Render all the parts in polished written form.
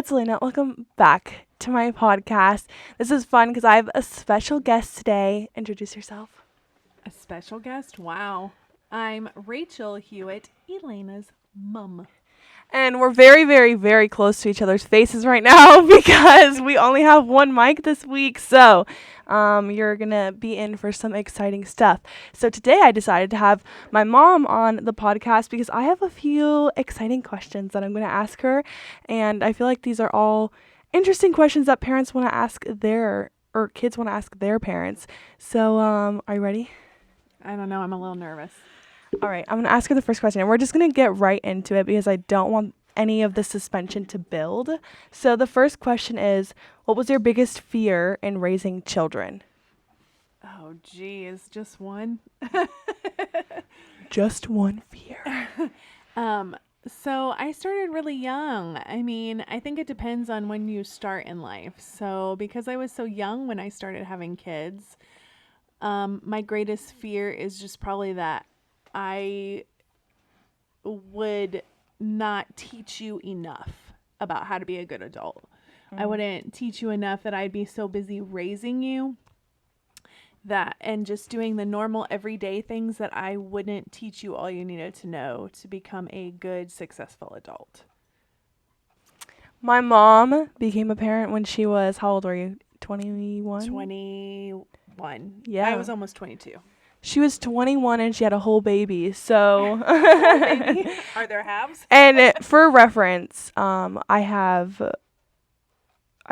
it's Elena. Welcome back to my podcast. This is fun because I have a special guest today. Introduce yourself. A special guest? Wow. I'm Rachel Hewitt, Elena's mum. And we're very, very, very close to each other's faces right now because we only have one mic this week. So you're going to be in for some exciting stuff. So today I decided to have my mom on the podcast because I have a few exciting questions that I'm going to ask her. And I feel like these are all interesting questions that parents want to ask or kids want to ask their parents. So are you ready? I don't know. I'm a little nervous. All right, I'm going to ask her the first question, and we're just going to get right into it because I don't want any of the suspension to build. So the first question is, what was your biggest fear in raising children? Oh, geez. Just one? Just one fear. So I started really young. I mean, I think it depends on when you start in life. So because I was so young when I started having kids, my greatest fear is just probably that I would not teach you enough about how to be a good adult. I wouldn't teach you enough that I'd be so busy raising you and just doing the normal everyday things that I wouldn't teach you all you needed to know to become a good, successful adult. My mom became a parent when she was, how old were you? 21? 21. Yeah. I was almost 22. She was 21 and she had a whole baby. So Baby. Are there halves? And for reference, I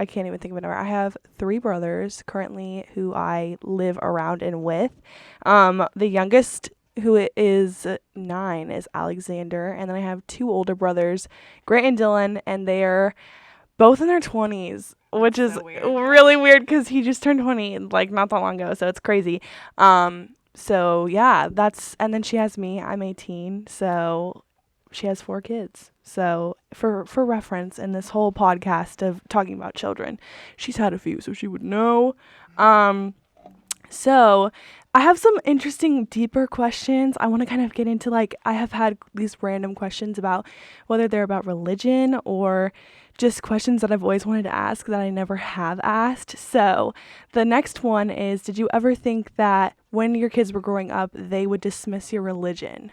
can't even think of a number. I have 3 brothers currently who I live around and with. The youngest, who is 9, is Alexander. And then I have 2 older brothers, Grant and Dylan, and they're both in their 20s, which is really weird because he just turned 20 like not that long ago. So it's crazy. So yeah, and then she has me. I'm 18. So she has 4 kids. So for reference in this whole podcast of talking about children, she's had a few, so she would know. So I have some interesting, deeper questions. I want to kind of get into I have had these random questions about whether they're about religion or just questions that I've always wanted to ask that I never have asked. So the next one is, did you ever think that when your kids were growing up, they would dismiss your religion?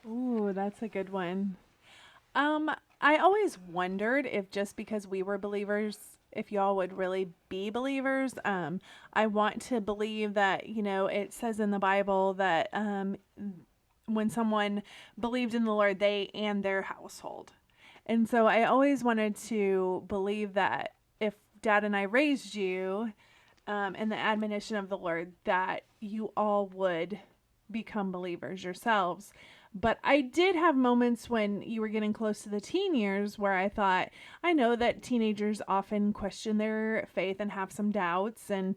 Ooh, that's a good one. I always wondered if just because we were believers, if y'all would really be believers. I want to believe that, it says in the Bible that when someone believed in the Lord, they and their household. And so I always wanted to believe that if Dad and I raised you in the admonition of the Lord, that you all would become believers yourselves. But I did have moments when you were getting close to the teen years where I thought, I know that teenagers often question their faith and have some doubts, and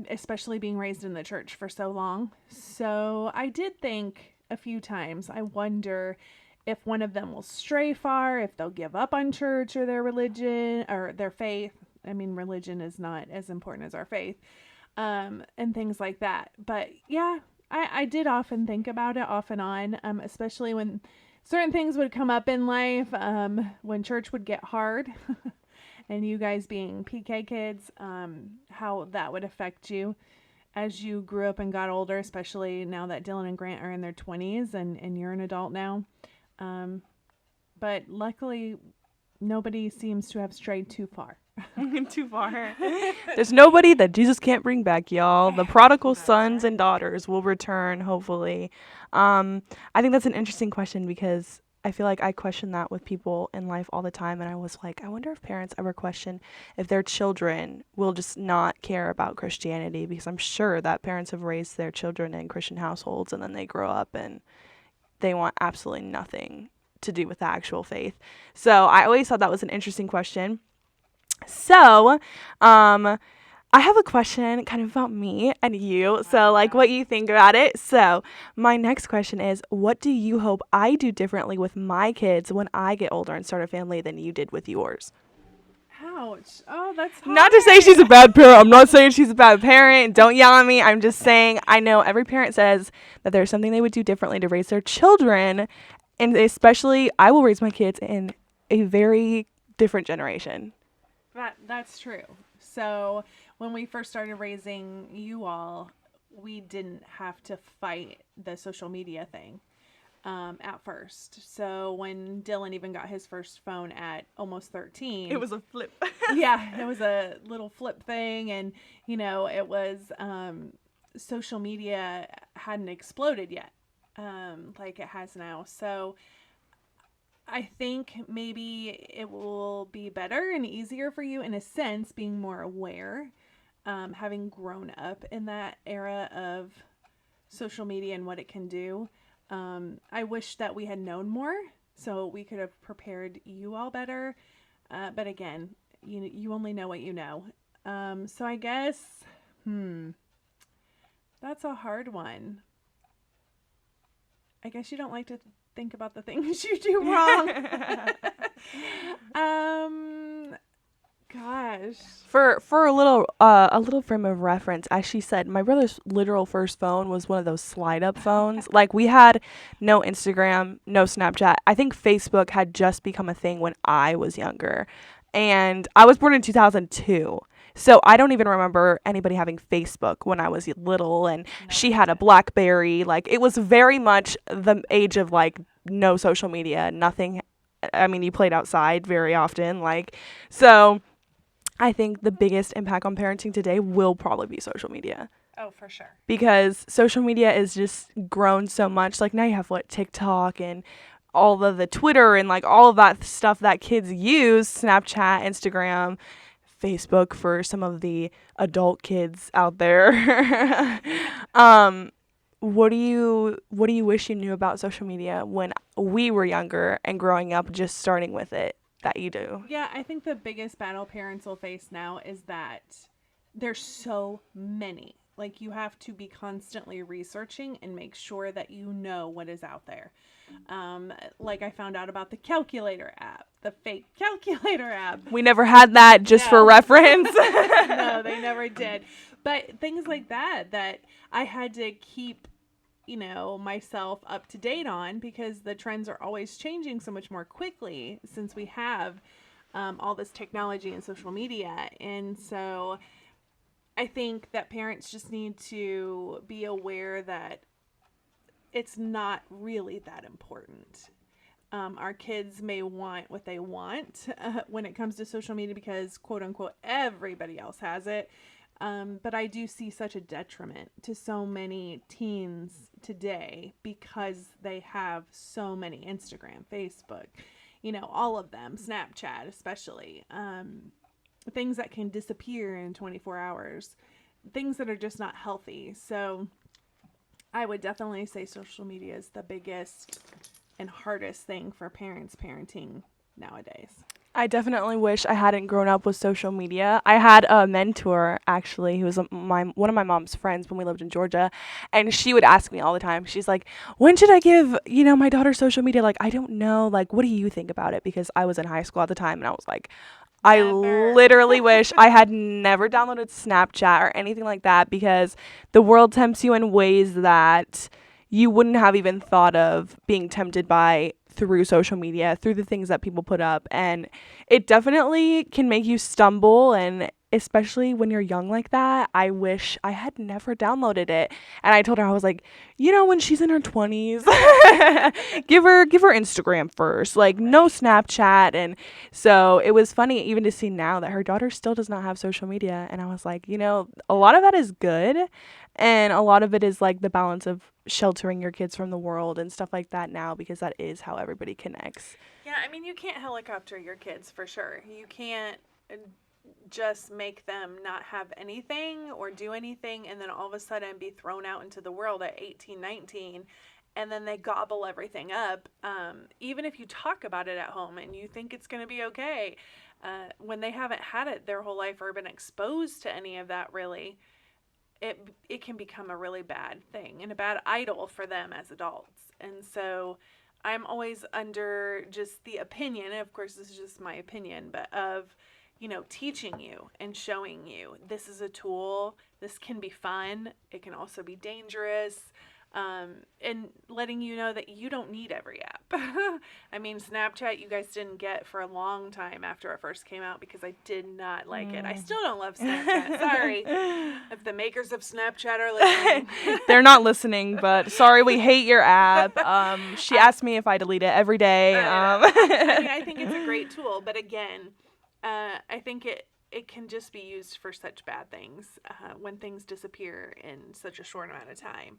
especially being raised in the church for so long. So I did think a few times, I wonder if one of them will stray far, if they'll give up on church or their religion or their faith. I mean, religion is not as important as our faith, and things like that. But yeah, I did often think about it off and on, especially when certain things would come up in life, when church would get hard, and you guys being PK kids, how that would affect you as you grew up and got older, especially now that Dylan and Grant are in their 20s and you're an adult now. But luckily, nobody seems to have strayed too far. Too far. There's nobody that Jesus can't bring back, y'all. The prodigal sons and daughters will return, hopefully. I think that's an interesting question because I feel like I question that with people in life all the time. And I was like, I wonder if parents ever question if their children will just not care about Christianity, because I'm sure that parents have raised their children in Christian households and then they grow up and they want absolutely nothing to do with the actual faith. So I always thought that was an interesting question. So, I have a question kind of about me and you. So, what you think about it. So, my next question is, what do you hope I do differently with my kids when I get older and start a family than you did with yours? Ouch. Oh, that's hard. Not to say she's a bad parent. I'm not saying she's a bad parent. Don't yell at me. I'm just saying I know every parent says that there's something they would do differently to raise their children. And especially, I will raise my kids in a very different generation. That's true. So when we first started raising you all, we didn't have to fight the social media thing at first. So when Dylan even got his first phone at almost 13, It was a flip. yeah, it was a little flip thing, and it was social media hadn't exploded yet, like it has now. So I think maybe it will be better and easier for you in a sense, being more aware, having grown up in that era of social media and what it can do. I wish that we had known more so we could have prepared you all better. But again, you only know what you know. So I guess, that's a hard one. I guess you don't like to think about the things you do wrong. Gosh. For a little frame of reference, as she said, my brother's literal first phone was one of those slide up phones. Like, we had no Instagram, no Snapchat. I think Facebook had just become a thing when I was younger. And I was born in 2002. So I don't even remember anybody having Facebook when I was little, and she had a BlackBerry. Like, it was very much the age of like no social media, nothing. I mean, you played outside very often, like, so I think the biggest impact on parenting today will probably be social media. Oh, for sure. Because social media is just grown so much. Like, now you have TikTok and all of the Twitter and like all of that stuff that kids use, Snapchat, Instagram, Facebook for some of the adult kids out there. What do you wish you knew about social media when we were younger and growing up, just starting with it, that you do? Yeah, I think the biggest battle parents will face now is that there's so many. Like, you have to be constantly researching and make sure that you know what is out there. Like, I found out about the calculator app, the fake calculator app. We never had that, just for reference. No, they never did. But things like that I had to keep, myself up to date on, because the trends are always changing so much more quickly since we have all this technology and social media. And so I think that parents just need to be aware that it's not really that important. Our kids may want what they want when it comes to social media because, quote unquote, everybody else has it. But I do see such a detriment to so many teens today because they have so many Instagram, Facebook, all of them, Snapchat especially, things that can disappear in 24 hours, things that are just not healthy. So I would definitely say social media is the biggest and hardest thing for parents parenting nowadays. I definitely wish I hadn't grown up with social media. I had a mentor, actually, who was one of my mom's friends when we lived in Georgia, and she would ask me all the time. She's like, when should I give, my daughter social media? Like, I don't know. Like, what do you think about it? Because I was in high school at the time, and I was like, I literally wish I had never downloaded Snapchat or anything like that, because the world tempts you in ways that you wouldn't have even thought of being tempted by through social media, through the things that people put up. And it definitely can make you stumble, and especially when you're young like that. I wish I had never downloaded it. And I told her, I was like, when she's in her 20s, give her Instagram first, like no Snapchat. And so it was funny even to see now that her daughter still does not have social media. And I was like, a lot of that is good, and a lot of it is like the balance of sheltering your kids from the world and stuff like that now, because that is how everybody connects. Yeah, I mean, you can't helicopter your kids for sure. You can't just make them not have anything or do anything and then all of a sudden be thrown out into the world at 18, 19, and then they gobble everything up. Even if you talk about it at home and you think it's going to be okay, when they haven't had it their whole life or been exposed to any of that, really, it can become a really bad thing and a bad idol for them as adults. And so I'm always under just the opinion, and of course this is just my opinion, but of teaching you and showing you this is a tool. This can be fun. It can also be dangerous. And letting you know that you don't need every app. I mean, Snapchat, you guys didn't get for a long time after it first came out because I did not like it. I still don't love Snapchat. Sorry if the makers of Snapchat are listening. They're not listening, but sorry, we hate your app. She asked me if I delete it every day. I mean, I think it's a great tool, but again, I think it can just be used for such bad things when things disappear in such a short amount of time.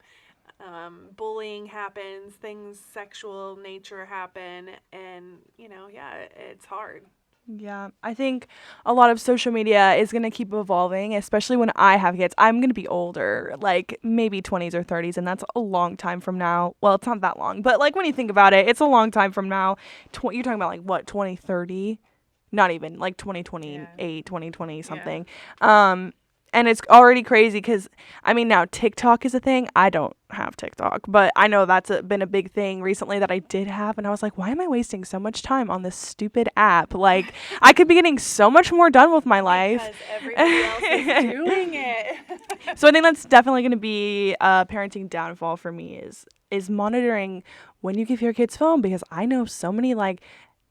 Bullying happens, things sexual nature happen, and it's hard. Yeah, I think a lot of social media is going to keep evolving, especially when I have kids. I'm going to be older, like maybe 20s or 30s, and that's a long time from now. Well, it's not that long, but like when you think about it, it's a long time from now. You're talking about like what, 2030? Not even, like 2028, 2020 something. And it's already crazy because, I mean, now TikTok is a thing. I don't have TikTok, but I know that's been a big thing recently that I did have. And I was like, why am I wasting so much time on this stupid app? Like, I could be getting so much more done with my life. Because everybody else is doing it. So I think that's definitely going to be a parenting downfall for me is monitoring when you give your kids phone, because I know so many, like,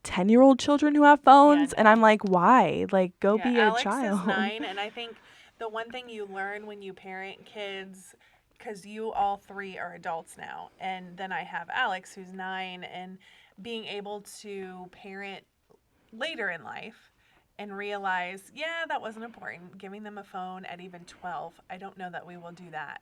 10-year-old children who have phones, and I'm like, why? Like, go be Alex a child. Is 9, and I think the one thing you learn when you parent kids, because you all three are adults now, and then I have Alex who's 9, and being able to parent later in life and realize, that wasn't important. Giving them a phone at even 12, I don't know that we will do that.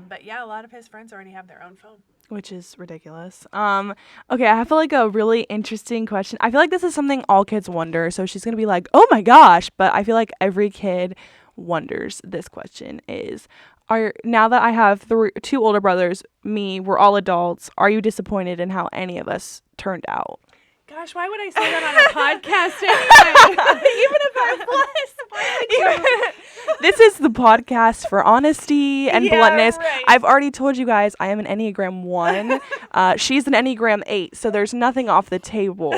But a lot of his friends already have their own phone. Which is ridiculous. Okay, I have like a really interesting question. I feel like this is something all kids wonder, so she's gonna be like, oh my gosh, but I feel like every kid wonders this question is, now that I have two older brothers, we're all adults, are you disappointed in how any of us turned out? Gosh, why would I say that on a podcast anyway? Even if I was. This is the podcast for honesty and bluntness. Right. I've already told you guys I am an Enneagram 1. She's an Enneagram 8, so there's nothing off the table.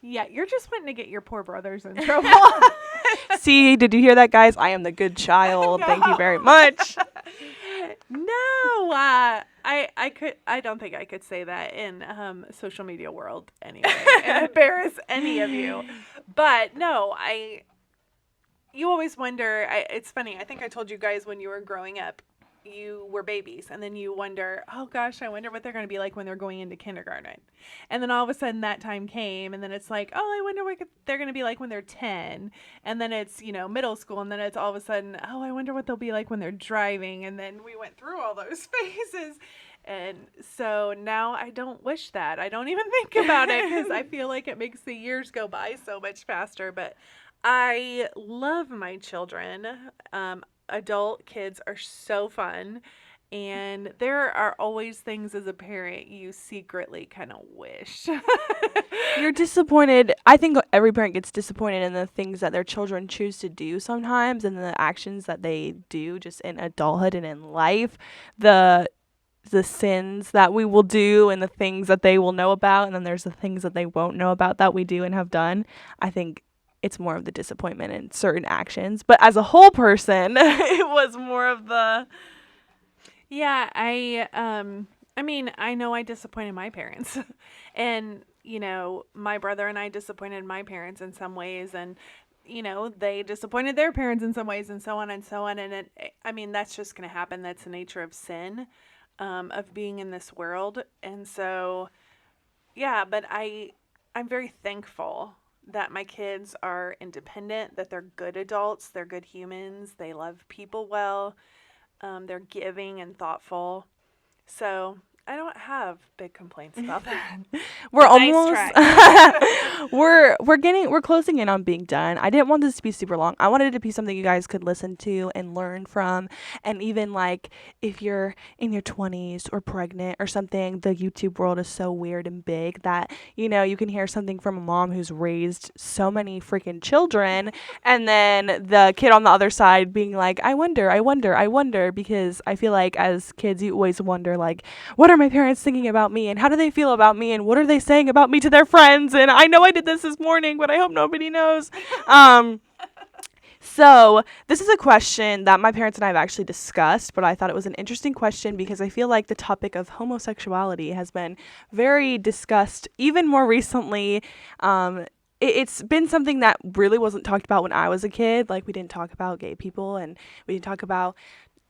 Yeah, you're just wanting to get your poor brothers in trouble. See, did you hear that, guys? I am the good child. No. Thank you very much. No, I don't think I could say that in social media world anyway and embarrass any of you. But no, you always wonder. It's funny. I think I told you guys when you were growing up, you were babies, and then you wonder, oh gosh, I wonder what they're going to be like when they're going into kindergarten. And then all of a sudden that time came, and then it's like, oh, I wonder what they're going to be like when they're 10. And then it's, middle school, and then it's all of a sudden, oh, I wonder what they'll be like when they're driving. And then we went through all those phases. And so now I don't wish that. I don't even think about it because I feel like it makes the years go by so much faster. But I love my children. Adult kids are so fun, and there are always things as a parent you secretly kind of wish. You're disappointed. I think every parent gets disappointed in the things that their children choose to do sometimes, and the actions that they do just in adulthood and in life. The sins that we will do and the things that they will know about, and then there's the things that they won't know about that we do and have done. I think it's more of the disappointment in certain actions, but as a whole person, it was more of the. Yeah, I mean, I know I disappointed my parents, and my brother and I disappointed my parents in some ways, and they disappointed their parents in some ways, and so on and so on. And I mean, that's just going to happen. That's the nature of sin, of being in this world. And so, but I'm very thankful that my kids are independent, that they're good adults, they're good humans, they love people well, they're giving and thoughtful. So I don't have big complaints about that. We're almost we're closing in on being done. I didn't want this to be super long. I wanted it to be something you guys could listen to and learn from. And even like if you're in your 20s or pregnant or something, the YouTube world is so weird and big that you can hear something from a mom who's raised so many freaking children, and then the kid on the other side being like, I wonder, because I feel like as kids you always wonder, like, what are my parents thinking about me, and how do they feel about me, and what are they saying about me to their friends, and I know I did this morning, but I hope nobody knows. So, this is a question that my parents and I have actually discussed, but I thought it was an interesting question because I feel like the topic of homosexuality has been very discussed even more recently. It's been something that really wasn't talked about when I was a kid. Like, we didn't talk about gay people and we didn't talk about,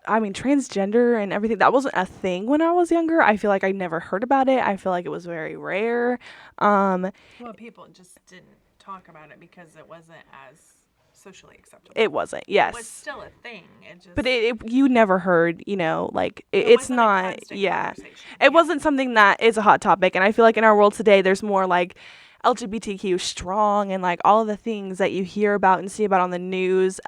I mean, transgender and everything. That wasn't a thing when I was younger. I feel like I never heard about it. I feel like it was very rare. Um, Well, people just didn't talk about it because it wasn't as socially acceptable. it wasn't, It was yes. still a thing. It just But you never heard, like, it it's wasn't a not, constant yeah. conversation. It wasn't something that is a hot topic. And I feel like in our world today, there's more like LGBTQ strong and like all of the things that you hear about and see about on the news.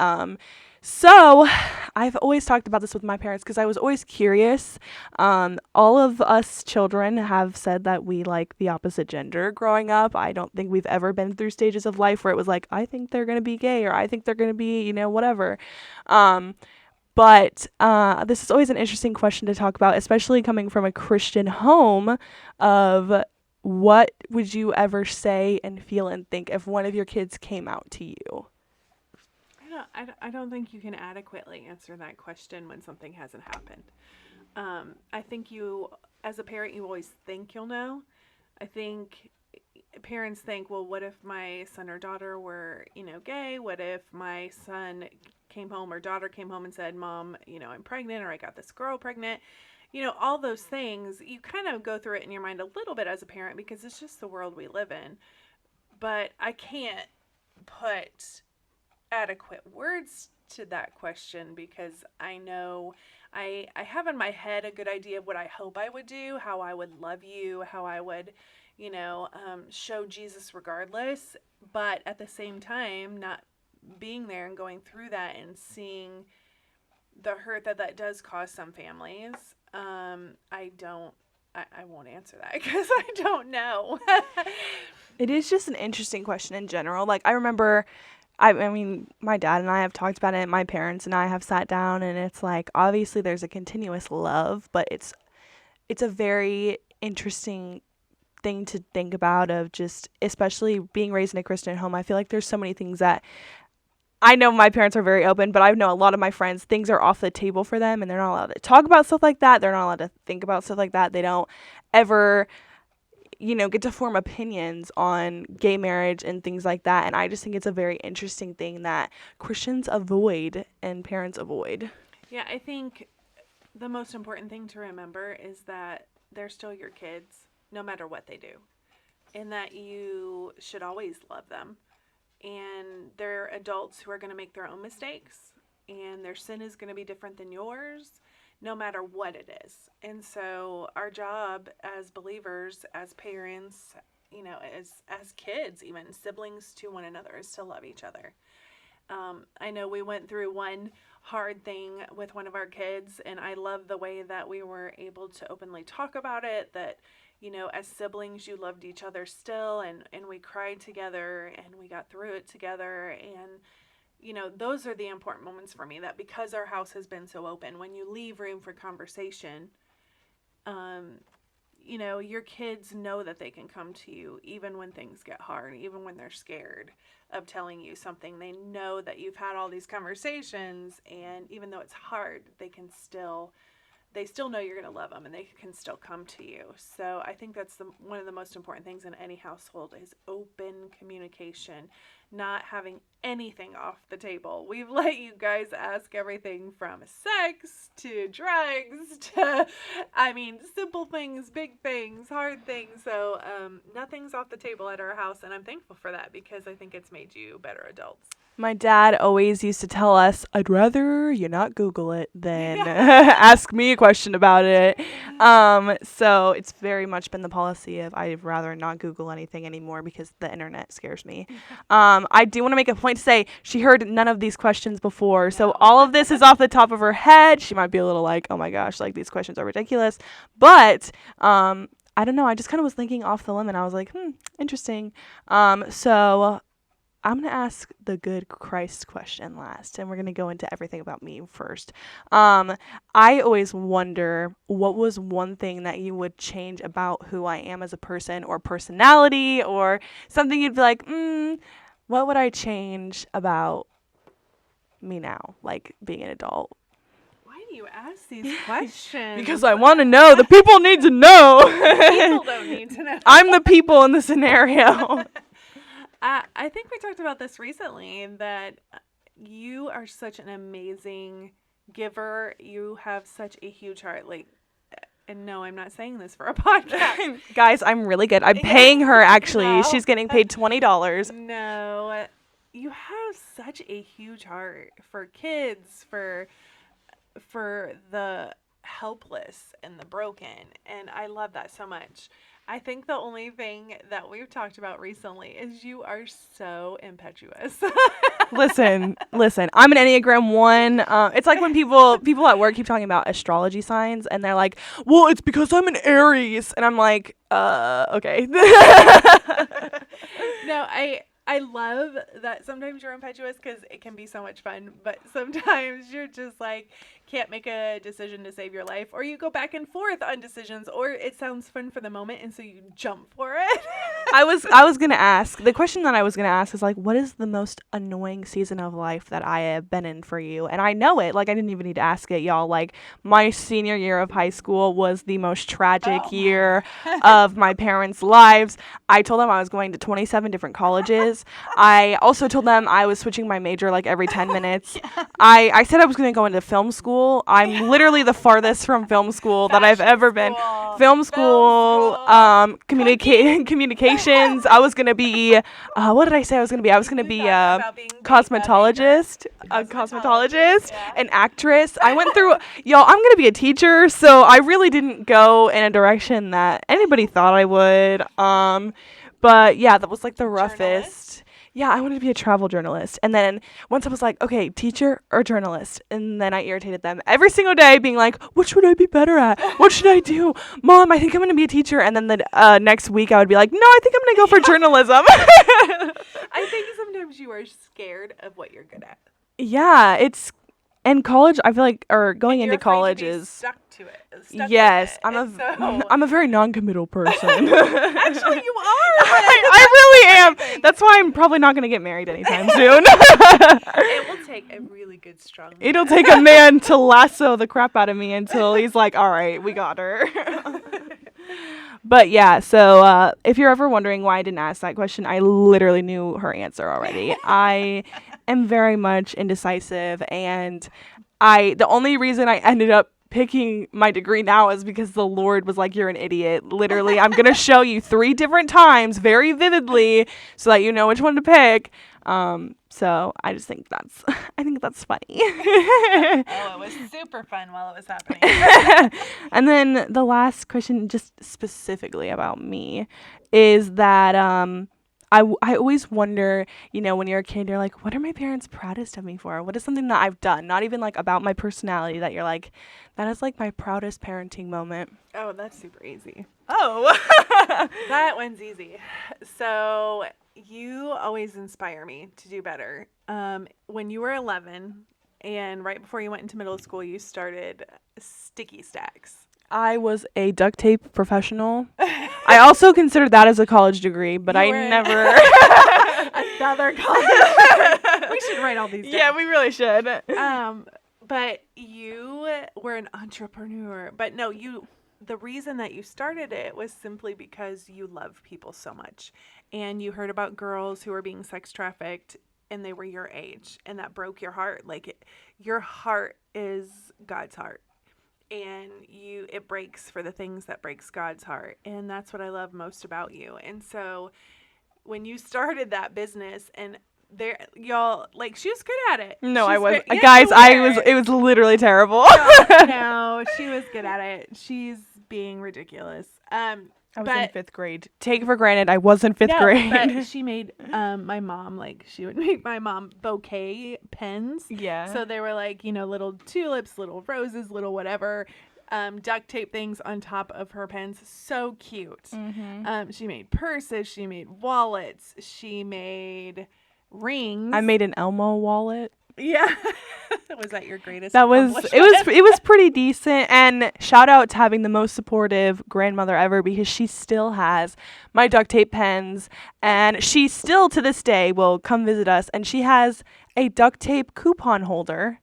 So I've always talked about this with my parents because I was always curious. All of us children have said that we like the opposite gender growing up. I don't think we've ever been through stages of life where it was like, I think they're going to be gay or I think they're going to be, whatever. But this is always an interesting question to talk about, especially coming from a Christian home of what would you ever say and feel and think if one of your kids came out to you? I don't think you can adequately answer that question when something hasn't happened. I think you, as a parent, you always think you'll know. I think parents think, well, what if my son or daughter were, gay? What if my son came home or daughter came home and said, Mom, I'm pregnant or I got this girl pregnant? All those things, you kind of go through it in your mind a little bit as a parent because it's just the world we live in. But I can't put adequate words to that question because I know I have in my head a good idea of what I hope I would do, how I would love you, how I would, show Jesus regardless. But at the same time, not being there and going through that and seeing the hurt that does cause some families, I don't. I won't answer that because I don't know. It is just an interesting question in general. Like, I remember, I mean, my dad and I have talked about it. My parents and I have sat down, and it's like, obviously, there's a continuous love, but it's a very interesting thing to think about of just, especially being raised in a Christian home. I feel like there's so many things that I know my parents are very open, but I know a lot of my friends, things are off the table for them and they're not allowed to talk about stuff like that. They're not allowed to think about stuff like that. They don't ever, get to form opinions on gay marriage and things like that. And I just think it's a very interesting thing that Christians avoid and parents avoid. Yeah, I think the most important thing to remember is that they're still your kids, no matter what they do, and that you should always love them. And they're adults who are going to make their own mistakes, and their sin is going to be different than yours, no matter what it is. And so, our job as believers, as parents, as kids, even siblings to one another, is to love each other. I know we went through one hard thing with one of our kids, and I love the way that we were able to openly talk about it. That, as siblings, you loved each other still, and we cried together, and we got through it together. And, those are the important moments for me, that because our house has been so open, when you leave room for conversation, um, your kids know that they can come to you even when things get hard, even when they're scared of telling you something. They know that you've had all these conversations, and even though it's hard, they still know you're going to love them and they can still come to you. So I think that's one of the most important things in any household is open communication, not having anything off the table. We've let you guys ask everything from sex to drugs to, simple things, big things, hard things. So nothing's off the table at our house, and I'm thankful for that because I think it's made you better adults. My dad always used to tell us, I'd rather you not Google it than ask me a question about it. So it's very much been the policy of I'd rather not Google anything anymore because the internet scares me. I do want to make a point to say she heard none of these questions before. So all of this is off the top of her head. She might be a little like, oh my gosh, like these questions are ridiculous. But I don't know. I just kind of was thinking off the limb and I was like, interesting. So I'm going to ask the good Christ question last, and we're going to go into everything about me first. I always wonder what was one thing that you would change about who I am as a person or personality or something you'd be like, what would I change about me now, like being an adult? Why do you ask these questions? Because I want to know. The people need to know. People don't need to know. I'm the people in the scenario. I think we talked about this recently, that you are such an amazing giver. You have such a huge heart. Like, and no, I'm not saying this for a podcast. Guys, I'm really good. I'm paying her, actually. No. She's getting paid $20. No, you have such a huge heart for kids, for the helpless and the broken, and I love that so much. I think the only thing that we've talked about recently is you are so impetuous. Listen. I'm an Enneagram 1. It's like when people at work keep talking about astrology signs, and they're like, well, it's because I'm an Aries. And I'm like, okay. No, I love that sometimes you're impetuous because it can be so much fun, but sometimes you're just like, can't make a decision to save your life, or you go back and forth on decisions, or it sounds fun for the moment and so you jump for it. I was gonna ask, the question that I was gonna ask is like, what is the most annoying season of life that I have been in for you? And I know it, like I didn't even need to ask it, y'all. Like my senior year of high school was the most tragic year of my parents' lives. I told them I was going to 27 different colleges. I also told them I was switching my major like every 10 minutes. I said I was gonna go into film school. I'm literally the farthest from film school that I've ever been. Film school, communications. I was gonna be, what did I say I was gonna be? I was gonna be a cosmetologist, an actress. I went through, y'all, I'm gonna be a teacher, so I really didn't go in a direction that anybody thought I would. But yeah, that was like the roughest. Yeah, I wanted to be a travel journalist. And then once I was like, okay, teacher or journalist? And then I irritated them every single day being like, what should I be better at? What should I do? Mom, I think I'm going to be a teacher. And then the next week I would be like, no, I think I'm going to go for journalism. I think sometimes you are scared of what you're good at. Yeah, in college, I feel like, or going into college is stuck to it. Yes, I'm a very non-committal person. Actually, you are. I really am. That's why I'm probably not going to get married anytime soon. It will take a really good strong man. It'll take a man to lasso the crap out of me until he's like, all right, we got her. But yeah, so if you're ever wondering why I didn't ask that question, I literally knew her answer already. I am very much indecisive, and the only reason I ended up picking my degree now is because the Lord was like, you're an idiot. Literally, I'm going to show you 3 different times very vividly so that you know which one to pick. So I just think that's funny. Oh, it was super fun while it was happening. And then the last question, just specifically about me, is that I always wonder, when you're a kid, you're like, what are my parents proudest of me for? What is something that I've done? Not even like about my personality that you're like, that is like my proudest parenting moment. Oh, that's super easy. Oh. That one's easy. So you always inspire me to do better. When you were 11 and right before you went into middle school, you started Sticky Stacks. I was a duct tape professional. I also considered that as a college degree, but I never. Another college degree. We should write all these down. Yeah, we really should. But you were an entrepreneur. But no, the reason that you started it was simply because you love people so much. And you heard about girls who were being sex trafficked and they were your age, and that broke your heart. Like your heart is God's heart. And it breaks for the things that breaks God's heart. And that's what I love most about you. And so when you started that business, and y'all, like, she was good at it. No, I wasn't. Yeah, guys, it was literally terrible. No, she was good at it. She's being ridiculous. I was in 5th grade. Take for granted I was in 5th grade. But she made my mom, like, she would make my mom bouquet pens. Yeah. So they were like, little tulips, little roses, little whatever, duct tape things on top of her pens. So cute. Mm-hmm. She made purses. She made wallets. She made rings. I made an Elmo wallet. Yeah. Was that your greatest That was accomplishment? it was pretty decent, and shout out to having the most supportive grandmother ever, because she still has my duct tape pens, and she still to this day will come visit us, and she has a duct tape coupon holder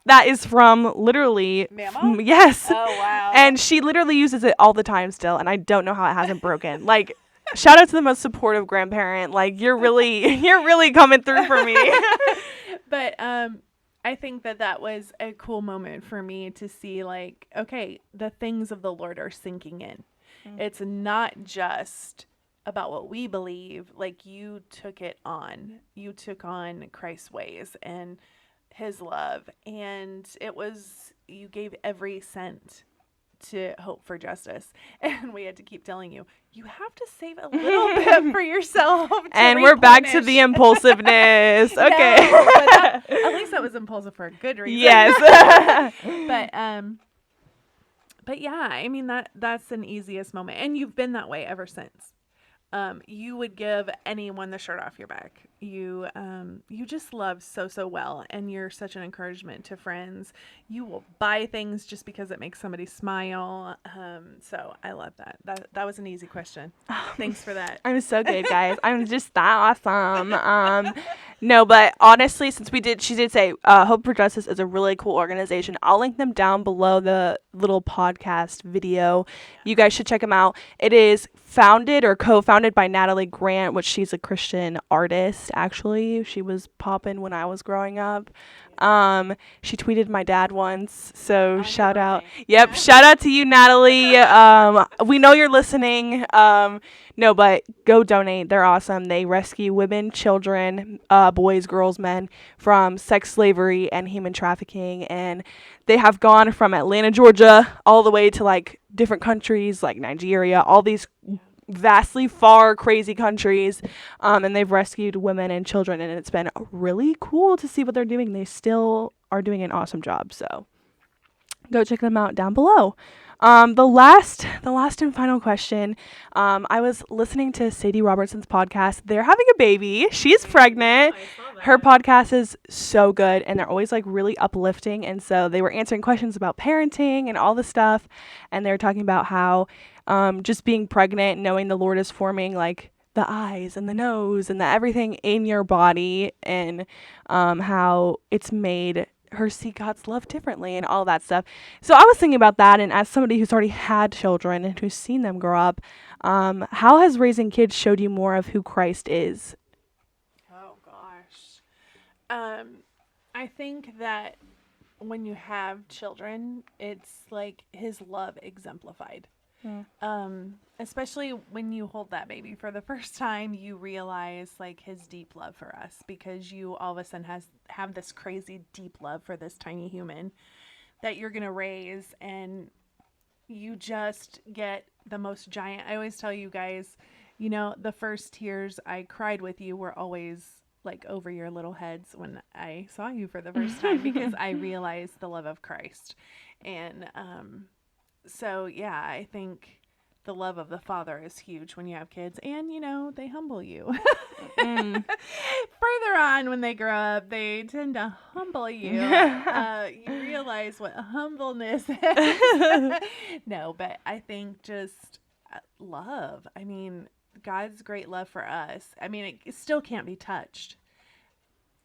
that is from literally Mama? yes. Oh, wow. And she literally uses it all the time still, and I don't know how it hasn't broken. Like, shout out to the most supportive grandparent. Like, you're really coming through for me. But I think that was a cool moment for me to see, like, okay, the things of the Lord are sinking in. It's not just about what we believe. Like, you took it on. You took on Christ's ways and his love. And you gave every cent to Hope for Justice. And we had to keep telling you, you have to save a little bit for yourself. And we're back to the impulsiveness. Okay. No, but at least that was impulsive for a good reason. Yes. But yeah, I mean that's an easiest moment, and you've been that way ever since. You would give anyone the shirt off your back. You just love so well, and you're such an encouragement to friends. You will buy things just because it makes somebody smile. So I love that. That was an easy question. Thanks for that. I'm so good, guys. I'm just that awesome. No, but honestly, since she did say Hope for Justice is a really cool organization. I'll link them down below the little podcast video. You guys should check them out. It is founded or co-founded by Natalie Grant, which she's a Christian artist. Actually, she was popping when I was growing up. She tweeted my dad once, so shout out. Yep, shout out to you, Natalie. We know you're listening. No, but go donate. They're awesome. They rescue women, children, boys, girls, men from sex slavery and human trafficking, and they have gone from Atlanta, Georgia, all the way to like different countries like Nigeria, all these vastly far crazy countries, and they've rescued women and children, and it's been really cool to see what they're doing. They still are doing an awesome job, so go check them out down below. The last and final question. I was listening to Sadie Robertson's podcast. They're having a baby. She's pregnant. Her podcast is so good, and they're always like really uplifting. And so they were answering questions about parenting and all this stuff, and they're talking about how just being pregnant, knowing the Lord is forming like the eyes and the nose and the everything in your body, and how it's made her see God's love differently and all that stuff. So I was thinking about that, and as somebody who's already had children and who's seen them grow up, how has raising kids showed you more of who Christ is? Oh gosh. I think that when you have children, it's like his love exemplified. Especially when you hold that baby for the first time, you realize like his deep love for us, because you all of a sudden have this crazy deep love for this tiny human that you're gonna raise, and you just get the most giant. I always tell you guys, the first tears I cried with you were always like over your little heads when I saw you for the first time, because I realized the love of Christ. And so yeah, I think the love of the Father is huge when you have kids, and they humble you. Further on, when they grow up, they tend to humble you. You realize what humbleness is. No, but I think just love. I mean, God's great love for us. I mean, it still can't be touched,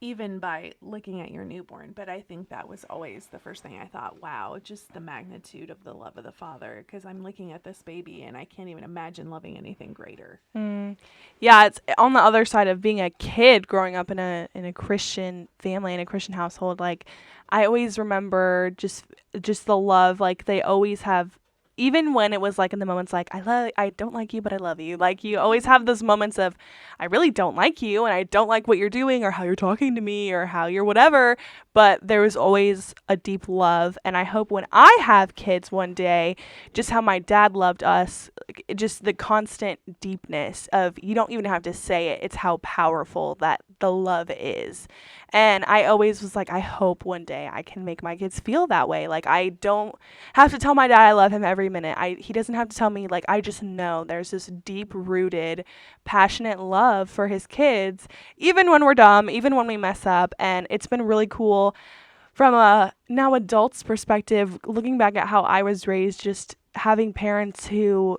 even by looking at your newborn. But I think that was always the first thing I thought, wow, just the magnitude of the love of the Father, because I'm looking at this baby and I can't even imagine loving anything greater. Yeah, it's on the other side of being a kid growing up in a Christian family, in a Christian household. Like, I always remember just the love, like they always have. Even when it was like in the moments like, I don't like you, but I love you. Like, you always have those moments of, I really don't like you, and I don't like what you're doing or how you're talking to me or how you're whatever. But there was always a deep love. And I hope when I have kids one day, just how my dad loved us, just the constant deepness of, you don't even have to say it. It's how powerful that the love is. And I always was like, I hope one day I can make my kids feel that way. Like, I don't have to tell my dad I love him every minute. He doesn't have to tell me. Like, I just know there's this deep-rooted, passionate love for his kids, even when we're dumb, even when we mess up. And it's been really cool from a now adult's perspective, looking back at how I was raised, just having parents who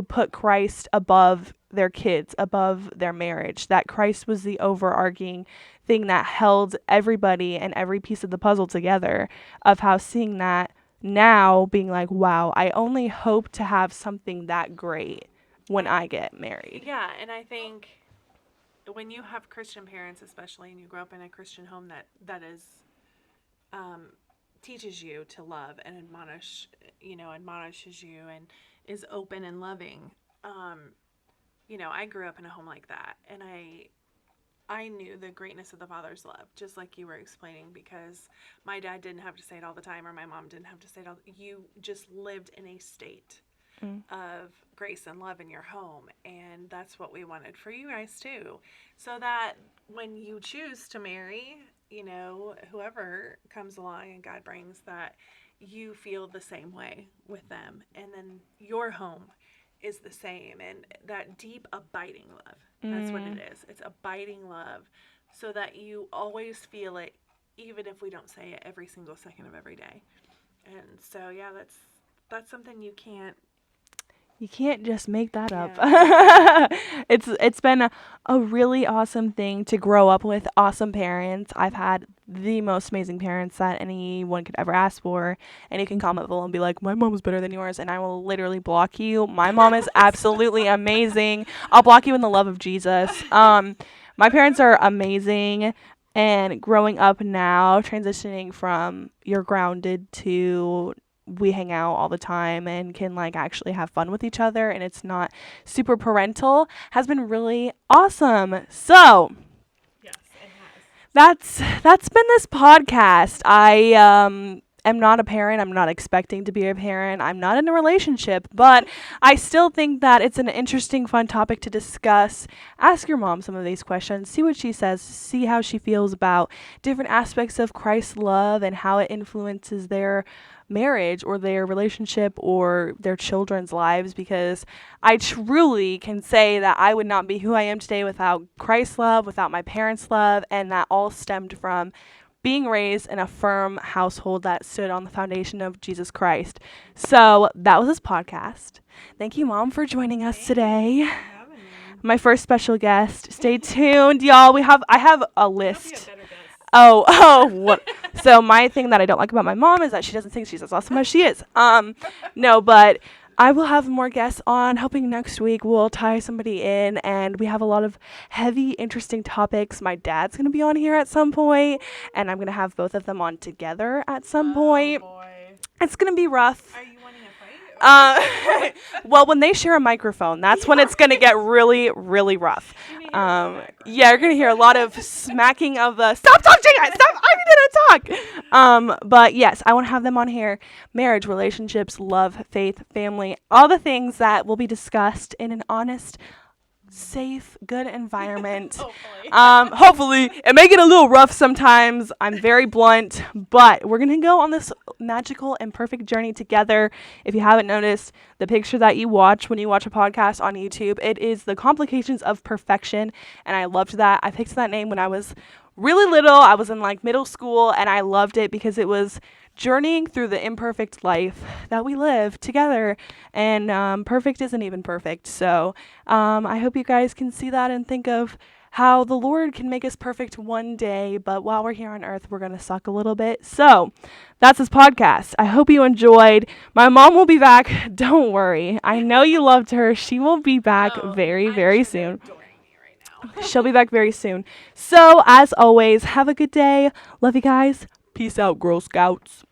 put Christ above their kids, above their marriage, that Christ was the overarching thing that held everybody and every piece of the puzzle together, of how seeing that now being like, wow, I only hope to have something that great when I get married. Yeah, and I think when you have Christian parents, especially, and you grow up in a Christian home that is teaches you to love and admonishes you and is open and loving. I grew up in a home like that, and I knew the greatness of the Father's love, just like you were explaining, because my dad didn't have to say it all the time, or my mom didn't have to say it all. You just lived in a state of grace and love in your home, and that's what we wanted for you guys too. So that when you choose to marry, whoever comes along and God brings, that you feel the same way with them, and then your home is the same, and that deep abiding love. That's what it is. It's abiding love, so that you always feel it, even if we don't say it every single second of every day. And so, yeah, that's something you can't just make that up. It's been a really awesome thing to grow up with awesome parents. I've had the most amazing parents that anyone could ever ask for, and you can comment below and be like, my mom was better than yours, and I will literally block you. My mom is absolutely amazing. I'll block you in the love of Jesus. My parents are amazing, and growing up now, transitioning from you're grounded to we hang out all the time and can actually have fun with each other, and it's not super parental, has been really awesome. So Yes, it has. that's been this podcast. I am not a parent. I'm not expecting to be a parent. I'm not in a relationship, but I still think that it's an interesting, fun topic to discuss. Ask your mom some of these questions. See what she says. See how she feels about different aspects of Christ's love and how it influences their marriage or their relationship or their children's lives, because I truly can say that I would not be who I am today without Christ's love, without my parents' love, and that all stemmed from being raised in a firm household that stood on the foundation of Jesus Christ. So that was this podcast. Thank you, Mom, for joining us today. My first special guest. Stay tuned, y'all. I have a list. Oh, what? So my thing that I don't like about my mom is that she doesn't think she's as awesome as she is. No, but I will have more guests on. Hoping next week we'll tie somebody in, and we have a lot of heavy, interesting topics. My dad's going to be on here at some point, and I'm going to have both of them on together at some point. Boy. It's going to be rough. Are you wanting a fight? Well, when they share a microphone, that's when it's going to get really, really rough. Yeah, you're going to hear a lot of smacking of the, stop touching it, stop, I need to talk. But yes, I want to have them on here. Marriage, relationships, love, faith, family, all the things that will be discussed in an honest, safe, good environment. Hopefully. It may get a little rough sometimes. I'm very blunt, but we're gonna go on this magical and perfect journey together. If you haven't noticed, the picture that you watch when you watch a podcast on YouTube, it is the complications of perfection, and I loved that. I picked that name when I was really little. I was in middle school, and I loved it because it was journeying through the imperfect life that we live together, and perfect isn't even perfect. So I hope you guys can see that and think of how the Lord can make us perfect one day, but while we're here on earth, we're going to suck a little bit. So that's this podcast. I hope you enjoyed. My mom will be back. Don't worry. I know you loved her. She will be back very, very soon. She'll be back very soon. So as always, have a good day. Love you guys. Peace out, Girl Scouts.